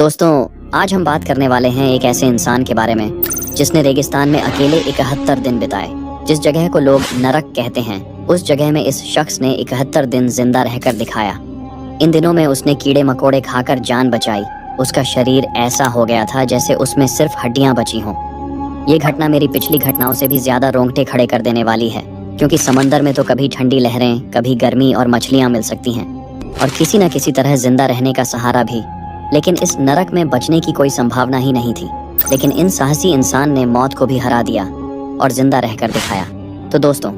दोस्तों, आज हम बात करने वाले हैं एक ऐसे इंसान के बारे में जिसने रेगिस्तान में अकेले 71 दिन बिताए। जिस जगह को लोग नरक कहते हैं, उस जगह में इस शख्स ने 71 दिन जिंदा रहकर दिखाया। इन दिनों में उसने कीड़े मकोड़े खाकर जान बचाई। उसका शरीर ऐसा हो गया था जैसे उसमें सिर्फ हड्डियां बची हों। ये घटना मेरी पिछली घटनाओं से भी ज्यादा रोंगटे खड़े कर देने वाली है, क्योंकि समंदर में तो कभी ठंडी लहरें, कभी गर्मी और मछलियां मिल सकती हैं, और किसी न किसी तरह जिंदा रहने का सहारा भी। लेकिन इस नरक में बचने की कोई संभावना ही नहीं थी। लेकिन इन साहसी इंसान ने मौत को भी हरा दिया और जिंदा रहकर दिखाया। तो दोस्तों,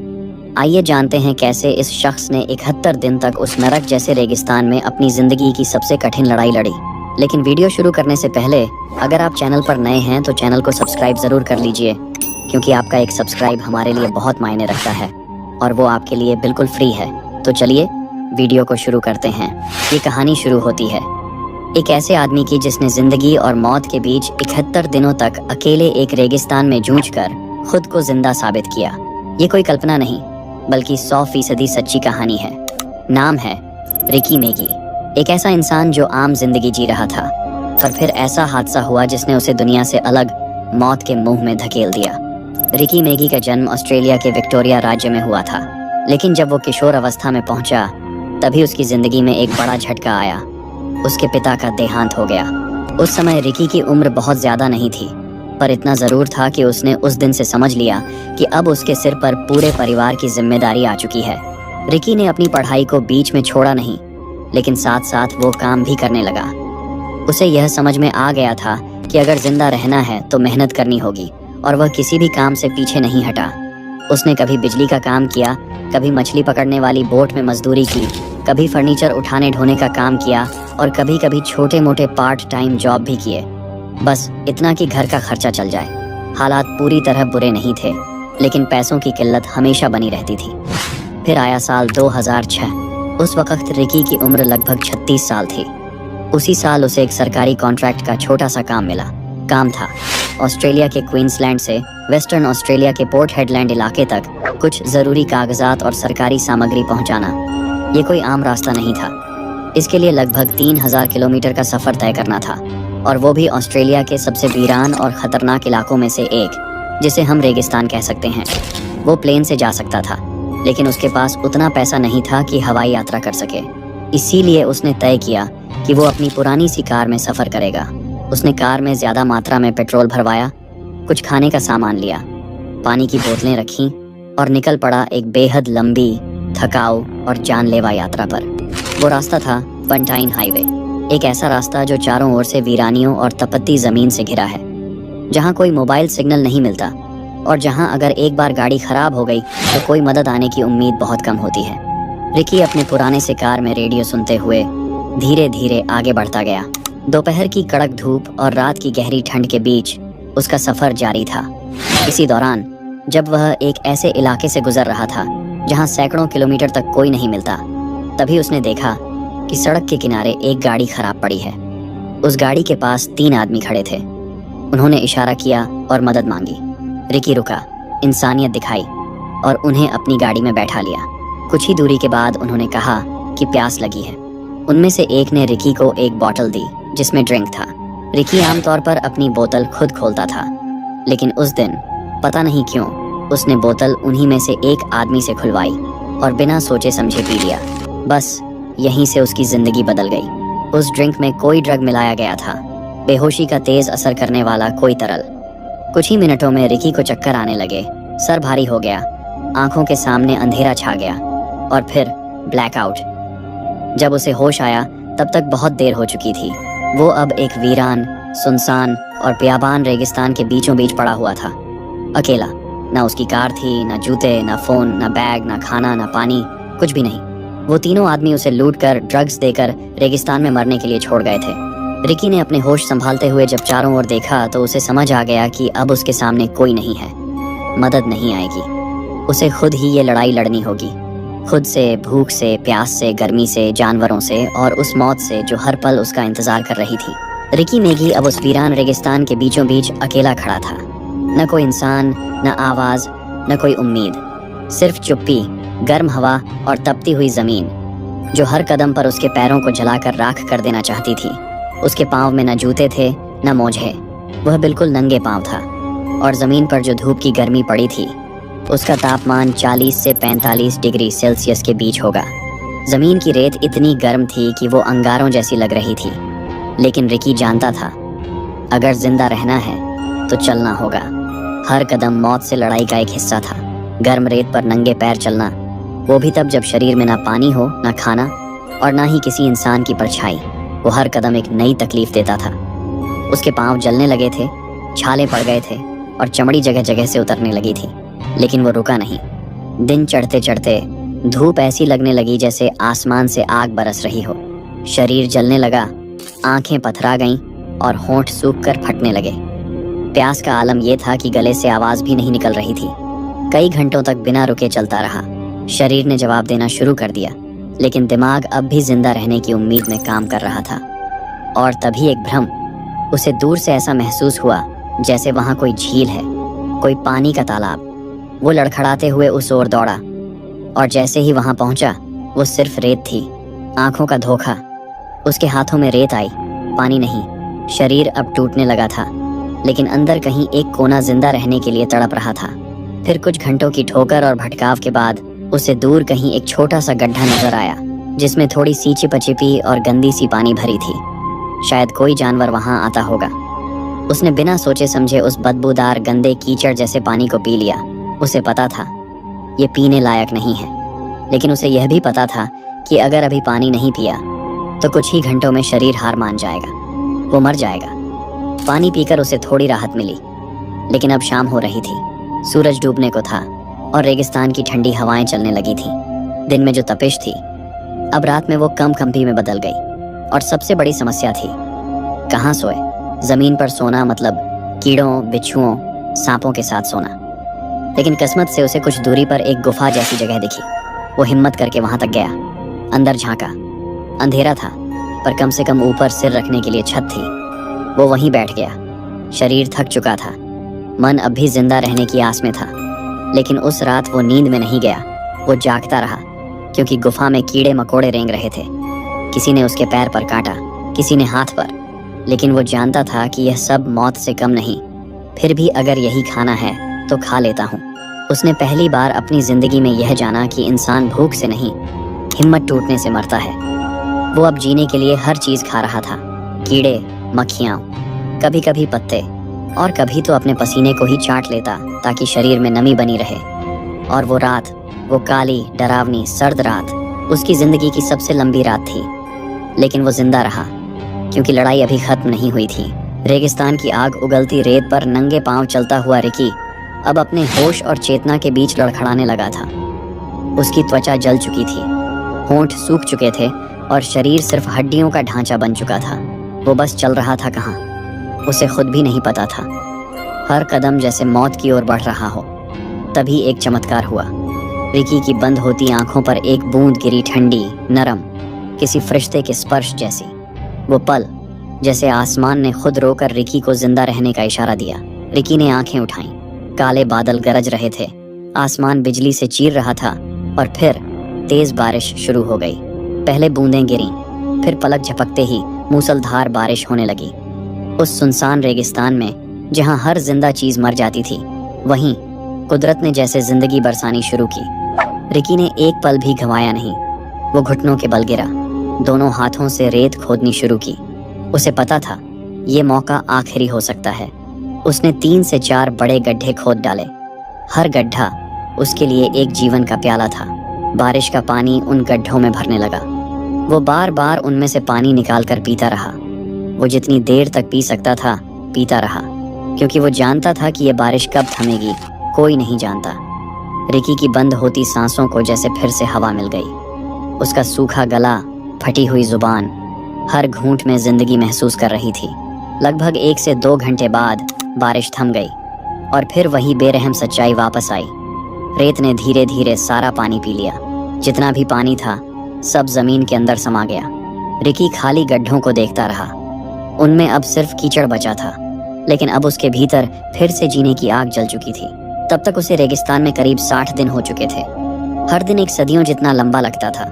आइए जानते हैं कैसे इस शख्स ने 71 दिन तक उस नरक जैसे रेगिस्तान में अपनी जिंदगी की सबसे कठिन लड़ाई लड़ी। लेकिन वीडियो शुरू करने से पहले अगर आप चैनल पर नए हैं तो चैनल को सब्सक्राइब जरूर कर लीजिए, क्योंकि आपका एक सब्सक्राइब हमारे लिए बहुत मायने रखता है और वो आपके लिए बिल्कुल फ्री है। तो चलिए वीडियो को शुरू करते हैं। ये कहानी शुरू होती है एक ऐसे आदमी की जिसने जिंदगी और मौत के बीच 71 दिनों तक अकेले एक रेगिस्तान में जूझकर खुद को जिंदा साबित किया। ये कोई कल्पना नहीं, बल्कि 100% सच्ची कहानी है। नाम है रिकी मैगी। एक ऐसा इंसान जो आम जिंदगी जी रहा था, पर फिर ऐसा हादसा हुआ जिसने उसे दुनिया से अलग मौत के मुंह में धकेल दिया। रिकी मैगी का जन्म ऑस्ट्रेलिया के विक्टोरिया राज्य में हुआ था, लेकिन जब वो किशोर अवस्था में पहुंचा तभी उसकी जिंदगी में एक बड़ा झटका आया। उसके पिता का देहांत हो गया। उस समय रिकी की उम्र बहुत ज्यादा नहीं थी, पर इतना जरूर था कि उसने उस दिन से समझ लिया कि अब उसके सिर पर पूरे परिवार की जिम्मेदारी आ चुकी है। रिकी ने अपनी पढ़ाई को बीच में छोड़ा नहीं, लेकिन साथ साथ वो काम भी करने लगा। उसे यह समझ में आ गया था कि अगर जिंदा रहना है तो मेहनत करनी होगी, और वह किसी भी काम से पीछे नहीं हटा। उसने कभी बिजली का काम किया, कभी मछली पकड़ने वाली बोट में मजदूरी की, कभी फर्नीचर उठाने ढोने का काम किया, और कभी कभी छोटे मोटे पार्ट टाइम जॉब भी किए, बस इतना कि घर का खर्चा चल जाए। हालात पूरी तरह बुरे नहीं थे, लेकिन पैसों की किल्लत हमेशा बनी रहती थी। फिर आया साल 2006। उस वक्त रिकी की उम्र लगभग 36 साल थी। उसी साल उसे एक सरकारी कॉन्ट्रैक्ट का छोटा सा काम मिला। काम था ऑस्ट्रेलिया के क्वींसलैंड से वेस्टर्न ऑस्ट्रेलिया के पोर्ट हेडलैंड इलाके तक कुछ जरूरी कागजात और सरकारी सामग्री पहुंचाना। ये कोई आम रास्ता नहीं था। इसके लिए लगभग 3000 किलोमीटर का सफर तय करना था, और वो भी ऑस्ट्रेलिया के सबसे वीरान और खतरनाक इलाकों में से एक, जिसे हम रेगिस्तान कह सकते हैं। वो प्लेन से जा सकता था, लेकिन उसके पास उतना पैसा नहीं था कि हवाई यात्रा कर सके। इसीलिए उसने तय किया कि वो अपनी पुरानी सी कार में सफर करेगा। उसने कार में ज्यादा मात्रा में पेट्रोल भरवाया, कुछ खाने का सामान लिया, पानी की बोतलें रखीं और निकल पड़ा एक बेहद लंबी, थकाऊ और जानलेवा यात्रा पर। वो रास्ता था बंटाइन हाईवे, एक ऐसा रास्ता जो चारों ओर से वीरानियों और तपती जमीन से घिरा है, जहाँ कोई मोबाइल सिग्नल नहीं मिलता, और जहाँ अगर एक बार गाड़ी खराब हो गई तो कोई मदद आने की उम्मीद बहुत कम होती है। रिकी अपने पुराने से कार में रेडियो सुनते हुए धीरे धीरे आगे बढ़ता गया। दोपहर की कड़क धूप और रात की गहरी ठंड के बीच उसका सफर जारी था। इसी दौरान जब वह एक ऐसे इलाके से गुजर रहा था जहाँ सैकड़ों किलोमीटर तक कोई नहीं मिलता, तभी उसने देखा कि सड़क के किनारे एक गाड़ी खराब पड़ी है। उस गाड़ी के पास 3 आदमी खड़े थे। उन्होंने इशारा किया और मदद मांगी। रिकी रुका, इंसानियत दिखाई और उन्हें अपनी गाड़ी में बैठा लिया। कुछ ही दूरी के बाद उन्होंने कहा कि प्यास लगी है। उनमें से एक ने रिकी को एक बोतल दी जिसमें ड्रिंक था। रिकी आमतौर पर अपनी बोतल खुद खोलता था, लेकिन उस दिन पता नहीं क्यों उसने बोतल उन्हीं में से एक आदमी से खुलवाई और बिना सोचे समझे पी लिया। बस यहीं से उसकी जिंदगी बदल गई। उस ड्रिंक में कोई ड्रग मिलाया गया था, बेहोशी का तेज असर करने वाला कोई तरल। कुछ ही मिनटों में रिकी को चक्कर आने लगे, सर भारी हो गया, आंखों के सामने अंधेरा छा गया और फिर ब्लैकआउट। जब उसे होश आया तब तक बहुत देर हो चुकी थी। वो अब एक वीरान, सुनसान और बियाबान रेगिस्तान के बीचों बीच पड़ा हुआ था, अकेला। ना उसकी कार थी, ना जूते, ना फोन, ना बैग, ना खाना, ना पानी, कुछ भी नहीं। वो तीनों आदमी उसे लूटकर, ड्रग्स देकर रेगिस्तान में मरने के लिए छोड़ गए थे। रिकी ने अपने होश संभालते हुए जब चारों ओर देखा तो उसे समझ आ गया कि अब उसके सामने कोई नहीं है, मदद नहीं आएगी। उसे खुद ही ये लड़ाई लड़नी होगी, खुद से, भूख से, प्यास से, गर्मी से, जानवरों से और उस मौत से जो हर पल उसका इंतजार कर रही थी। रिकी मैगी अब उस वीरान रेगिस्तान के बीचों बीच अकेला खड़ा था। न कोई इंसान, न आवाज, न कोई उम्मीद, सिर्फ चुप्पी, गर्म हवा और तपती हुई जमीन जो हर कदम पर उसके पैरों को जलाकर राख कर देना चाहती थी। उसके पाँव में न जूते थे न मोजे। वह बिल्कुल नंगे पाँव था और जमीन पर जो धूप की गर्मी पड़ी थी उसका तापमान 40 से 45 डिग्री सेल्सियस के बीच होगा। जमीन की रेत इतनी गर्म थी कि वो अंगारों जैसी लग रही थी। लेकिन रिकी जानता था, अगर जिंदा रहना है तो चलना होगा। हर कदम मौत से लड़ाई का एक हिस्सा था। गर्म रेत पर नंगे पैर चलना, वो भी तब जब शरीर में ना पानी हो, ना खाना और ना ही किसी इंसान की परछाई। वो हर कदम एक नई तकलीफ देता था। उसके पांव जलने लगे थे, छाले पड़ गए थे और चमड़ी जगह जगह से उतरने लगी थी। लेकिन वो रुका नहीं। दिन चढ़ते चढ़ते धूप ऐसी लगने लगी जैसे आसमान से आग बरस रही हो। शरीर जलने लगा, आंखें पथरा गईं और होंठ सूख कर फटने लगे। प्यास का आलम यह था कि गले से आवाज भी नहीं निकल रही थी। कई घंटों तक बिना रुके चलता रहा। शरीर ने जवाब देना शुरू कर दिया, लेकिन दिमाग अब भी जिंदा रहने की उम्मीद में काम कर रहा था। और तभी एक भ्रम। उसे दूर से ऐसा महसूस हुआ जैसे वहां कोई झील है, कोई पानी का तालाब। वो लड़खड़ाते हुए उस ओर दौड़ा और जैसे ही वहां पहुंचा वो सिर्फ रेत थी, आंखों का धोखा। उसके हाथों में रेत आई, पानी नहीं। शरीर अब टूटने लगा था, लेकिन अंदर कहीं एक कोना जिंदा रहने के लिए तड़प रहा था। फिर कुछ घंटों की ठोकर और भटकाव के बाद उसे दूर कहीं एक छोटा सा गड्ढा नजर आया, जिसमें थोड़ी सी चिपचिपी और गंदी सी पानी भरी थी। शायद कोई जानवर वहां आता होगा। उसने बिना सोचे समझे उस बदबूदार गंदे कीचड़ जैसे पानी को पी लिया। उसे पता था ये पीने लायक नहीं है, लेकिन उसे यह भी पता था कि अगर अभी पानी नहीं पिया तो कुछ ही घंटों में शरीर हार मान जाएगा, वो मर जाएगा। पानी पीकर उसे थोड़ी राहत मिली, लेकिन अब शाम हो रही थी, सूरज डूबने को था और रेगिस्तान की ठंडी हवाएं चलने लगी थी। दिन में जो तपिश थी अब रात में वो कम कंपी में बदल गई। और सबसे बड़ी समस्या थी, कहाँ सोए। जमीन पर सोना मतलब कीड़ों, बिच्छुओं, सांपों के साथ सोना। लेकिन किस्मत से उसे कुछ दूरी पर एक गुफा जैसी जगह दिखी। वो हिम्मत करके वहां तक गया, अंदर झांका। अंधेरा था, पर कम से कम ऊपर सिर रखने के लिए छत थी। वो वहीं बैठ गया। शरीर थक चुका था, मन अब भी जिंदा रहने की आस में था। लेकिन उस रात वो नींद में नहीं गया, वो जागता रहा, क्योंकि गुफा में कीड़े मकोड़े रेंग रहे थे। किसी ने उसके पैर पर काटा, किसी ने हाथ पर, लेकिन वो जानता था कि यह सब मौत से कम नहीं। फिर भी अगर यही खाना है तो खा लेता हूँ। उसने पहली बार अपनी जिंदगी में यह जाना कि इंसान भूख से नहीं, हिम्मत टूटने से मरता है। वो अब जीने के लिए हर चीज खा रहा था, कीड़े, मक्खियाँ, कभी कभी पत्ते, और कभी तो अपने पसीने को ही चाट लेता ताकि शरीर में नमी बनी रहे। और वो रात, वो काली, डरावनी, सर्द रात उसकी जिंदगी की सबसे लंबी रात थी। लेकिन वो जिंदा रहा, क्योंकि लड़ाई अभी खत्म नहीं हुई थी। रेगिस्तान की आग उगलती रेत पर नंगे पांव चलता हुआ रिकी अब अपने होश और चेतना के बीच लड़खड़ाने लगा था। उसकी त्वचा जल चुकी थी, होंठ सूख चुके थे और शरीर सिर्फ हड्डियों का ढांचा बन चुका था। वो बस चल रहा था कहाँ, उसे खुद भी नहीं पता था। हर कदम जैसे मौत की ओर बढ़ रहा हो। तभी एक चमत्कार हुआ। रिकी की बंद होती आंखों पर एक बूंद गिरी, ठंडी, नरम, किसी फरिश्ते के स्पर्श जैसी। वो पल जैसे आसमान ने खुद रोकर रिकी को जिंदा रहने का इशारा दिया। रिकी ने आंखें उठाईं। काले बादल गरज रहे थे, आसमान बिजली से चीर रहा था और फिर तेज बारिश शुरू हो गई। पहले बूंदें गिरीं, फिर पलक झपकते ही मूसलधार बारिश होने लगी। उस सुनसान रेगिस्तान में जहां हर जिंदा चीज मर जाती थी, वहीं कुदरत ने जैसे जिंदगी बरसानी शुरू की। रिकी ने एक पल भी गंवाया नहीं। वो घुटनों के बल गिरा, दोनों हाथों से रेत खोदनी शुरू की। उसे पता था ये मौका आखिरी हो सकता है। उसने 3 से 4 बड़े गड्ढे खोद डाले। हर गड्ढा उसके लिए एक जीवन का प्याला था। बारिश का पानी उन गड्ढों में भरने लगा। वो बार बार उनमें से पानी निकालकर पीता रहा। वो जितनी देर तक पी सकता था पीता रहा, क्योंकि वो जानता था कि यह बारिश कब थमेगी कोई नहीं जानता। रिकी की बंद होती सांसों को जैसे फिर से हवा मिल गई। उसका सूखा गला, फटी हुई जुबान हर घूंट में जिंदगी महसूस कर रही थी। लगभग 1 से 2 घंटे बाद बारिश थम गई और फिर वही बेरहम सच्चाई वापस आई। रेत ने धीरे धीरे सारा पानी पी लिया। जितना भी पानी था सब जमीन के अंदर समा गया। रिकी खाली गड्ढों को देखता रहा। उनमें अब सिर्फ कीचड़ बचा था, लेकिन अब उसके भीतर फिर से जीने की आग जल चुकी थी। तब तक उसे रेगिस्तान में करीब 60 दिन हो चुके थे। हर दिन एक सदियों जितना लंबा लगता था।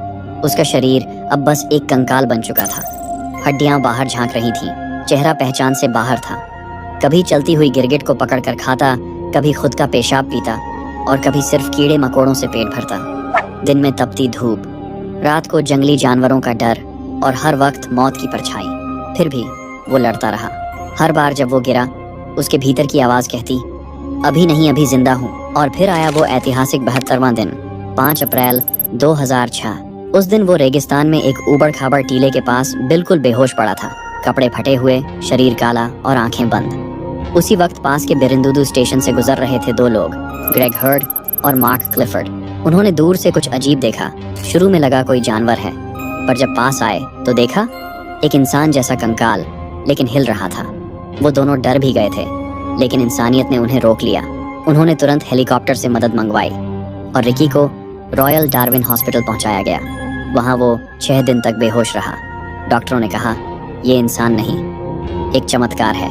उसका शरीर अब बस एक कंकाल बन चुका था। हड्डियां बाहर झांक रही थीं। चेहरा पहचान से बाहर था। कभी चलती हुई गिरगिट को पकड़कर खाता, कभी खुद का पेशाब पीता और कभी सिर्फ कीड़े मकोड़ों से पेट भरता। दिन में तपती धूप, रात को जंगली जानवरों का डर और हर वक्त मौत की परछाई। फिर भी वो लड़ता रहा। हर बार जब वो गिरा, उसके भीतर की आवाज कहती, अभी नहीं, अभी जिंदा हूँ। और फिर आया वो ऐतिहासिक 72वां दिन, 5 अप्रैल 2006। उस दिन वो रेगिस्तान में एक ऊबड़ खाबड़ टीले के पास बिल्कुल बेहोश पड़ा था, कपड़े फटे हुए, शरीर काला और आंखें बंद। उसी वक्त पास के बेरिंदुदू स्टेशन से गुजर रहे थे 2 लोग, ग्रेग हर्ड और मार्क क्लिफर्ड। उन्होंने दूर से कुछ अजीब देखा। शुरू में लगा कोई जानवर है, पर जब पास आए तो देखा एक इंसान जैसा कंकाल, लेकिन हिल रहा था। वो दोनों डर भी गए थे, लेकिन इंसानियत ने उन्हें रोक लिया। उन्होंने तुरंत हेलीकॉप्टर से मदद मंगवाई और रिकी को रॉयल डार्विन हॉस्पिटल पहुंचाया गया। वहां वो 6 दिन तक बेहोश रहा। डॉक्टरों ने कहा, ये इंसान नहीं, एक चमत्कार है।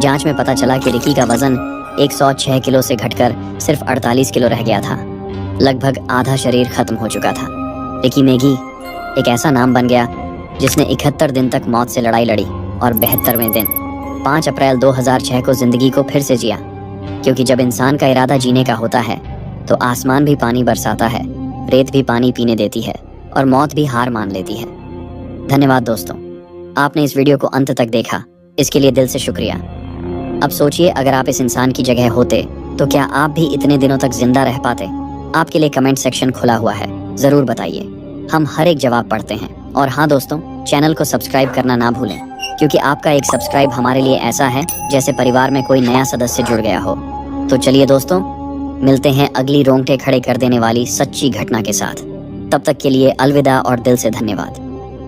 जांच में पता चला कि रिकी का वजन 106 किलो से घटकर सिर्फ 48 किलो रह गया था। लगभग आधा शरीर खत्म हो चुका था। रिकी मैगी एक ऐसा नाम बन गया जिसने 71 दिन तक मौत से लड़ाई लड़ी और 72वें दिन 5 अप्रैल 2006 को जिंदगी को फिर से जिया। क्योंकि जब इंसान का इरादा जीने का होता है तो आसमान भी पानी बरसाता है, रेत भी पानी पीने देती है और मौत भी हार मान लेती है। धन्यवाद दोस्तों, आपने इस वीडियो को अंत तक देखा, इसके लिए दिल से शुक्रिया। अब सोचिए, अगर आप इस इंसान की जगह होते तो क्या आप भी इतने दिनों तक जिंदा रह पाते? आपके लिए कमेंट सेक्शन खुला हुआ है, जरूर बताइए, हम हर एक जवाब पढ़ते हैं। और हाँ दोस्तों, चैनल को सब्सक्राइब करना ना भूलें, क्योंकि आपका एक सब्सक्राइब हमारे लिए ऐसा है जैसे परिवार में कोई नया सदस्य जुड़ गया हो। तो चलिए दोस्तों, मिलते हैं अगली रोंगटे खड़े कर देने वाली सच्ची घटना के साथ। तब तक के लिए अलविदा और दिल से धन्यवाद।